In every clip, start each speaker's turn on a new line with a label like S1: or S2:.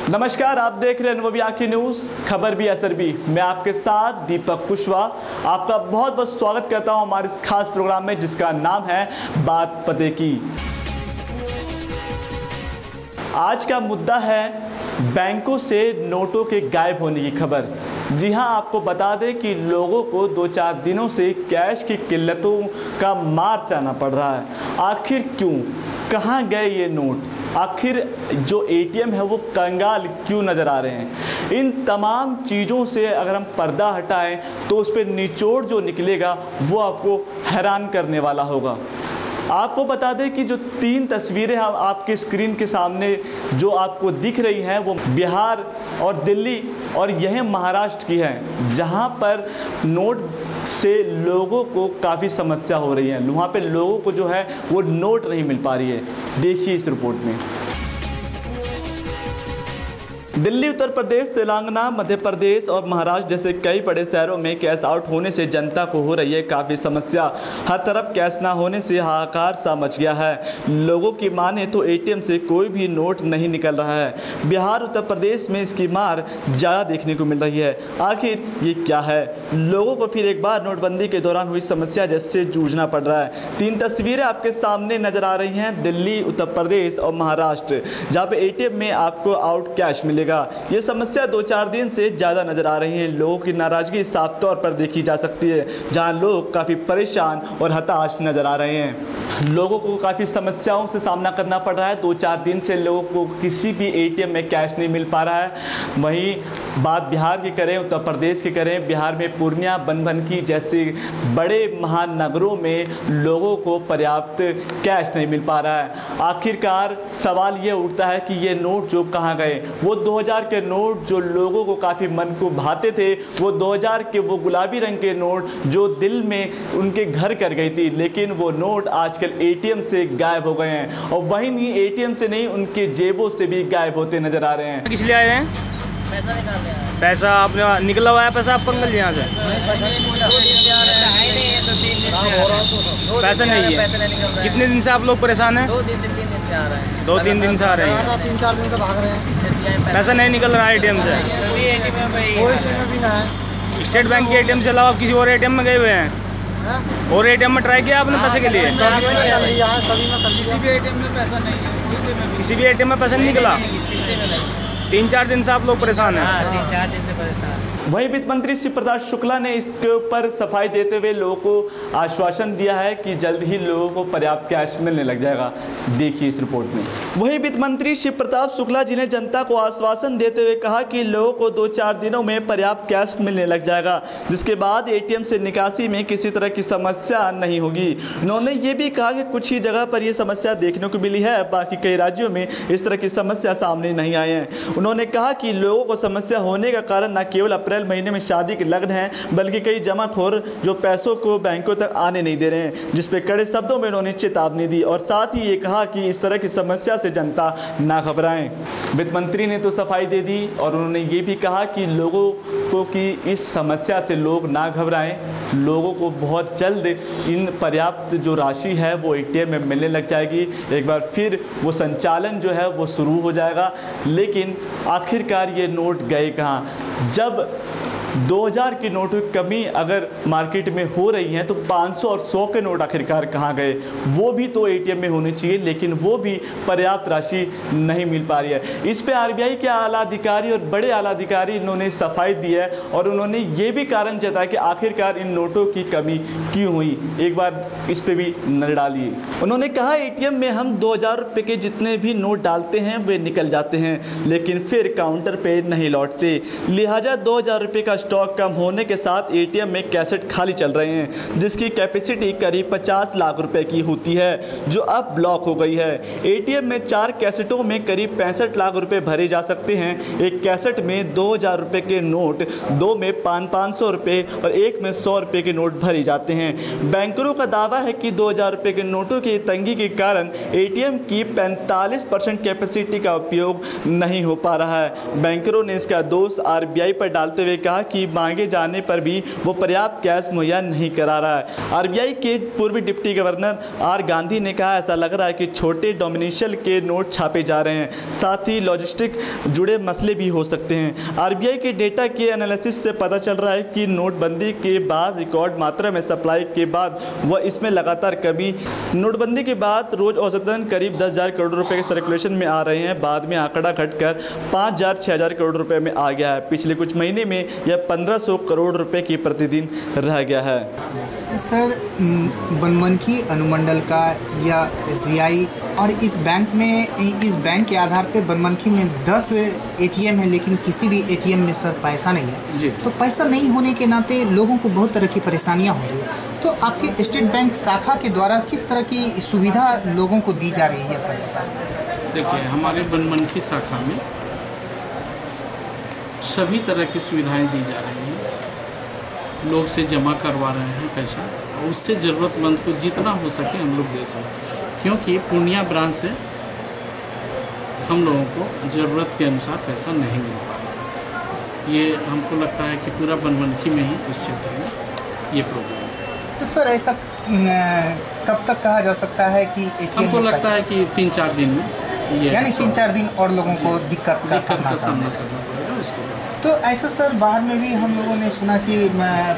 S1: नमस्कार, आप देख रहे हैं अनुभवी आंखें न्यूज़, खबर भी असर भी। मैं आपके साथ दीपक कुशवाहा आपका बहुत बहुत स्वागत करता हूं हमारे इस खास प्रोग्राम में जिसका नाम है बात पते की। आज का मुद्दा है बैंकों से नोटों के गायब होने की खबर। जी हां, आपको बता दें कि लोगों को 2-4 दिनों से कैश की किल्लतों का मार सहना पड़ रहा है। आखिर क्यों? कहां गए ये नोट? आखिर जो एटीएम है वो कंगाल क्यों नज़र आ रहे हैं? इन तमाम चीज़ों से अगर हम पर्दा हटाएं तो उस पर निचोड़ जो निकलेगा वो आपको हैरान करने वाला होगा। आपको बता दें कि जो 3 तस्वीरें हम आपके स्क्रीन के सामने जो आपको दिख रही हैं वो बिहार और दिल्ली और यह महाराष्ट्र की हैं, जहां पर नोट से लोगों को काफ़ी समस्या हो रही है। वहाँ पे लोगों को जो है वो नोट नहीं मिल पा रही है। देखिए इस रिपोर्ट में। दिल्ली, उत्तर प्रदेश, तेलंगाना, मध्य प्रदेश और महाराष्ट्र जैसे कई बड़े शहरों में कैश आउट होने से जनता को हो रही है काफ़ी समस्या। हर तरफ कैश ना होने से हाहाकार सा मच गया है। लोगों की माने तो एटीएम से कोई भी नोट नहीं निकल रहा है। बिहार, उत्तर प्रदेश में इसकी मार ज़्यादा देखने को मिल रही है। आखिर ये क्या है? लोगों को फिर एक बार नोटबंदी के दौरान हुई समस्या जैसे जूझना पड़ रहा है। 3 तस्वीरें आपके सामने नज़र आ रही हैं, दिल्ली, उत्तर प्रदेश और महाराष्ट्र, जहाँ पे एटीएम में आपको आउट कैश मिलेगा। ये समस्या 2-4 दिन से ज़्यादा नज़र आ रही है। लोगों की नाराज़गी साफ तौर पर देखी जा सकती है, जहां लोग काफ़ी परेशान और हताश नज़र आ रहे हैं। लोगों को काफ़ी समस्याओं से सामना करना पड़ रहा है। 2-4 दिन से लोगों को किसी भी एटीएम में कैश नहीं मिल पा रहा है। वहीं बात बिहार की करें, उत्तर प्रदेश की करें, बिहार में पूर्णिया, बनभनकी जैसे बड़े महानगरों में लोगों को पर्याप्त कैश नहीं मिल पा रहा है। आखिरकार सवाल ये उठता है कि ये नोट जो कहाँ गए? वो 2000 के नोट जो लोगों को काफ़ी मन को भाते थे, वो 2000 के वो गुलाबी रंग के नोट जो दिल में उनके घर कर गई थी, लेकिन वो नोट आजकल एटीएम से गायब हो गए हैं। और वहीं नहीं, एटीएम से नहीं, उनके जेबों से भी गायब होते नजर आ रहे हैं।
S2: किस लिए आए हैं?
S3: पैसा निकालने आया।
S2: पैसा आपने निकला हुआ है? पैसा आपको निकल यहाँ से? पैसा नहीं है। कितने दिन से आप लोग परेशान हैं?
S3: 2-3 दिन से आ रहे हैं।
S2: 2-3 दिन से आ रहे हैं।
S4: 3-4 दिन से भाग रहे हैं।
S2: पैसा नहीं निकल रहा है एटीएम से?
S4: कोई सुनने भी ना है।
S2: स्टेट बैंक के एटीएम से अलावा किसी और एटीएम में गए हुए हैं? और एटीएम में ट्राई किया आपने पैसे के लिए?
S4: सभी में कर लिया है, सभी में कर लिया।
S3: किसी भी एटीएम में पैसा नहीं है।
S2: किसी भी एटीएम में पैसा नहीं निकला? 3-4 दिन से आप लोग परेशान हैं?
S3: 3-4 दिन से परेशान।
S1: वहीं वित्त मंत्री शिव प्रताप शुक्ला ने इसके ऊपर सफाई देते हुए लोगों को आश्वासन दिया है कि जल्द ही लोगों को पर्याप्त कैश मिलने लग जाएगा। देखिए इस रिपोर्ट में। वहीं वित्त मंत्री शिव प्रताप शुक्ला जी ने जनता को आश्वासन देते हुए कहा कि लोगों को 2-4 दिनों में पर्याप्त कैश मिलने लग जाएगा, जिसके बाद एटीएम से निकासी में किसी तरह की समस्या नहीं होगी। उन्होंने ये भी कहा कि कुछ ही जगह पर यह समस्या देखने को मिली है, बाकी कई राज्यों में इस तरह की समस्या सामने नहीं आई है। उन्होंने कहा कि लोगों को समस्या होने का कारण न केवल अप्रैल महीने में शादी के लग्न हैं, बल्कि कई जमाखोर जो पैसों को बैंकों तक आने नहीं दे रहे हैं, जिस पे कड़े शब्दों में उन्होंने चेतावनी दी और साथ ही ये कहा कि इस तरह की समस्या से जनता ना घबराएं। वित्त मंत्री ने तो सफाई दे दी और उन्होंने ये भी कहा कि लोगों को कि इस समस्या से लोग ना घबराएं। लोगों को बहुत जल्द इन पर्याप्त जो राशि है वो एटीएम में मिलने लग जाएगी। एक बार फिर वो संचालन जो है वो शुरू हो जाएगा। लेकिन आखिरकार ये नोट गए कहाँ? जब 2000 की नोटों की कमी अगर मार्केट में हो रही है तो 500 और 100 के नोट आखिरकार कहाँ गए? वो भी तो एटीएम में होने चाहिए, लेकिन वो भी पर्याप्त राशि नहीं मिल पा रही है। इस पे आरबीआई के आला अधिकारी और बड़े आला अधिकारी इन्होंने सफाई दी है और उन्होंने ये भी कारण जताया कि आखिरकार इन नोटों की कमी क्यों हुई। एक बार इस पे भी नजर डालिए। उन्होंने कहा एटीएम में हम 2000 रुपये के जितने भी नोट डालते हैं वे निकल जाते हैं, लेकिन फिर काउंटर पे नहीं लौटते। लिहाजा 2000 रुपये का स्टॉक कम होने के साथ एटीएम में कैसेट खाली चल रहे हैं, जिसकी कैपेसिटी करीब 50 लाख रुपए की होती है, जो अब ब्लॉक हो गई है। एटीएम में 4 कैसेटों में करीब 65 लाख रुपए भरे जा सकते हैं। एक कैसेट में 2000 रुपये के नोट, 2 में 500 रुपये और 1 में 100 रुपये के नोट भरे जाते हैं। बैंकरों का दावा है कि 2000 रुपये के नोटों की तंगी के कारण एटीएम की 45% कैपेसिटी का उपयोग नहीं हो पा रहा है। बैंकरों ने इसका दोष आरबीआई पर डालते हुए कहा कि मांगे जाने पर भी वो पर्याप्त कैश मुहैया नहीं करा रहा है। आरबीआई के पूर्व डिप्टी गवर्नर आर गांधी ने कहा, ऐसा लग रहा है कि छोटे डोमिनिशियल के नोट छापे जा रहे हैं, साथ ही लॉजिस्टिक जुड़े मसले भी हो सकते हैं। आरबीआई के डेटा के एनालिसिस से पता चल रहा है कि नोटबंदी के बाद रिकॉर्ड मात्रा में सप्लाई के बाद वह इसमें लगातार कमी। नोटबंदी के बाद रोज औसतन करीब 10,000 करोड़ रुपए के सर्कुलेशन में आ रहे हैं। बाद में आंकड़ा घटकर 5,000-6,000 करोड़ रुपए में आ गया है। पिछले कुछ महीने में यह 1,500 करोड़ रुपए की प्रतिदिन रह गया है।
S5: सर, बनमनखी अनुमंडल का या एसबीआई और इस बैंक के आधार पे बनमनखी में 10 एटीएम है, लेकिन किसी भी एटीएम में सर पैसा नहीं है। तो पैसा नहीं होने के नाते लोगों को बहुत तरह की परेशानियां हो रही है। तो आपके स्टेट बैंक शाखा के द्वारा किस तरह की सुविधा लोगों को दी जा रही है सर?
S6: देखिए, हमारे बनमनखी शाखा में सभी तरह की सुविधाएं दी जा रही हैं। लोग से जमा करवा रहे हैं पैसा, और उससे ज़रूरतमंद को जितना हो सके हम लोग दे सकें, क्योंकि पूर्णिया ब्रांच से हम लोगों को ज़रूरत के अनुसार पैसा नहीं मिल पा रहा। ये हमको लगता है कि पूरा बनमनखी में ही इस क्षेत्र में ये प्रॉब्लम है।
S5: तो सर, ऐसा कब तक कहा जा सकता है कि एटीएम
S6: हमको लगता है कि 3-4 दिन में ये,
S5: यानी 3-4 दिन और लोगों को दिक्कत का
S6: सामना करना पड़ेगा उसके बाद।
S5: तो ऐसा सर, बाहर में भी हम लोगों ने सुना कि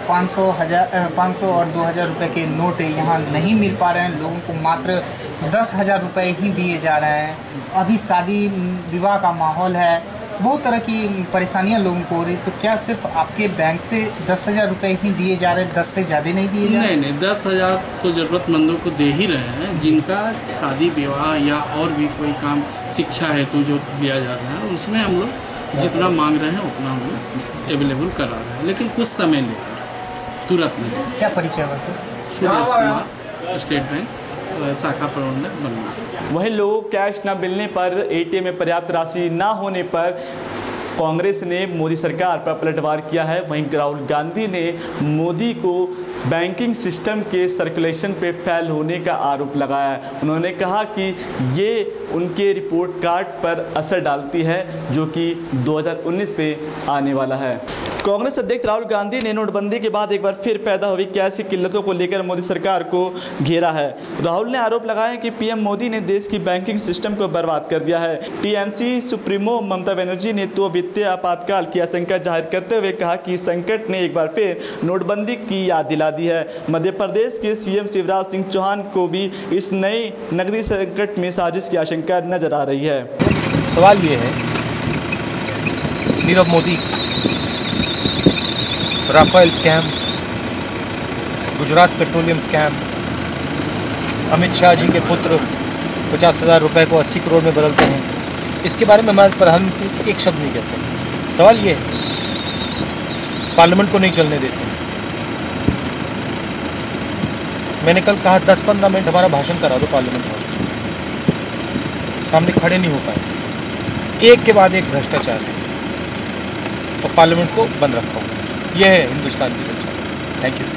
S5: 500 और 2,000 रुपये के नोट यहाँ नहीं मिल पा रहे हैं। लोगों को मात्र 10,000 रुपये ही दिए जा रहे हैं। अभी शादी विवाह का माहौल है, बहुत तरह की परेशानियाँ लोगों को हो रही। तो क्या सिर्फ आपके बैंक से 10,000 रुपये ही दिए जा रहे हैं, 10 से ज़्यादा नहीं दिए जा रहे?
S6: नहीं, 10,000 तो ज़रूरतमंदों को दे ही रहे हैं, जिनका शादी विवाह या और भी कोई काम, शिक्षा हेतु जो दिया जा रहा है, उसमें हम लोग जितना मांग रहे हैं उतना हम लोग अवेलेबल करा रहे हैं, लेकिन कुछ समय लेकर, तुरंत नहीं।
S5: क्या परिचय हुआ sir?
S6: Suresh Kumar, state bank शाखा प्रबंधक बनना।
S1: वहीं लोगों को कैश न मिलने पर, एटीएम में पर्याप्त राशि न होने पर कांग्रेस ने मोदी सरकार पर पलटवार किया है। वहीं राहुल गांधी ने मोदी को बैंकिंग सिस्टम के सर्कुलेशन पे फेल होने का आरोप लगाया है। उन्होंने कहा कि ये उनके रिपोर्ट कार्ड पर असर डालती है, जो कि 2019 पे आने वाला है। कांग्रेस अध्यक्ष राहुल गांधी ने नोटबंदी के बाद एक बार फिर पैदा हुई कैश की किल्लतों को लेकर मोदी सरकार को घेरा है। राहुल ने आरोप लगाया कि पीएम मोदी ने देश की बैंकिंग सिस्टम को बर्बाद कर दिया है। टीएमसी सुप्रीमो ममता बनर्जी ने तो वित्तीय आपातकाल की आशंका जाहिर करते हुए कहा कि संकट ने एक बार फिर नोटबंदी की याद दिला दी है। मध्य प्रदेश के सीएम शिवराज सिंह चौहान को भी इस नए नकदी संकट में साजिश की आशंका नजर आ रही है।
S7: सवाल ये है, Nirav Modi, Rafale scam, Gujarat petroleum scam, Amit Shah ji के पुत्र 50,000 रुपये को 80 करोड़ में बदलते हैं, इसके बारे में हमारे प्रधानमंत्री एक शब्द नहीं कहते। सवाल ये है, पार्लियामेंट को नहीं चलने देते। मैंने कल कहा 10-15 मिनट हमारा भाषण करा दो पार्लियामेंट हाउस में, सामने खड़े नहीं हो पाए। एक के बाद एक भ्रष्टाचार है और पार्लियामेंट को बंद रखा हुआ। यह है हिंदुस्तान की सच्चाई। Thank you.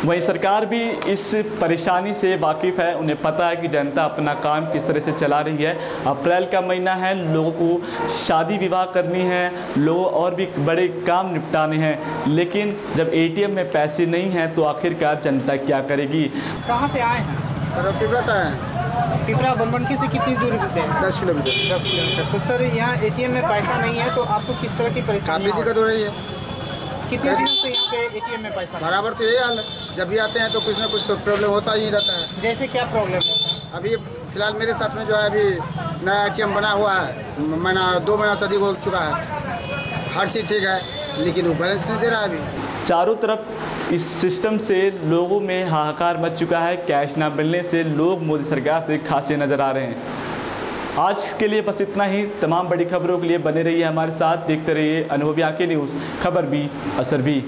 S1: वहीं सरकार भी इस परेशानी से वाकिफ़ है। उन्हें पता है कि जनता अपना काम किस तरह से चला रही है। अप्रैल का महीना है, लोगों को शादी विवाह करनी है, लोग और भी बड़े काम निपटाने हैं, लेकिन जब एटीएम में पैसे नहीं हैं तो आखिरकार जनता क्या करेगी।
S5: कहाँ से आए हैं?
S4: सर पिपरा से आए।
S5: पिपरा बनमनखी से कितनी दूरी पे है?
S4: 10 किलोमीटर।
S5: 10 किलोमीटर। तो सर, यहाँ एटीएम में पैसा नहीं है, तो आपको किस तरह की परेशानी?
S4: काफ़ी दिक्कत हो रही है।
S5: कितने दिनों से यहाँ पे एटीएम में पैसा?
S4: बराबर तो यही हाल है, जब भी आते हैं तो कुछ ना कुछ तो प्रॉब्लम होता ही रहता है।
S5: जैसे क्या प्रॉब्लम होता है?
S4: अभी फिलहाल मेरे साथ में जो है, अभी नया एटीएम बना हुआ है, 2 महीना से अधिक हो चुका है। हर चीज़ ठीक है, लेकिन वो बैलेंस नहीं दे रहा है अभी।
S1: चारों तरफ इस सिस्टम से लोगों में हाहाकार मच चुका है। कैश ना मिलने से लोग मोदी सरकार से खासे नजर आ रहे हैं। आज के लिए बस इतना ही। तमाम बड़ी खबरों के लिए बने रहिए हमारे साथ, देखते रहिए अनुभवी आंखें न्यूज़, खबर भी असर भी।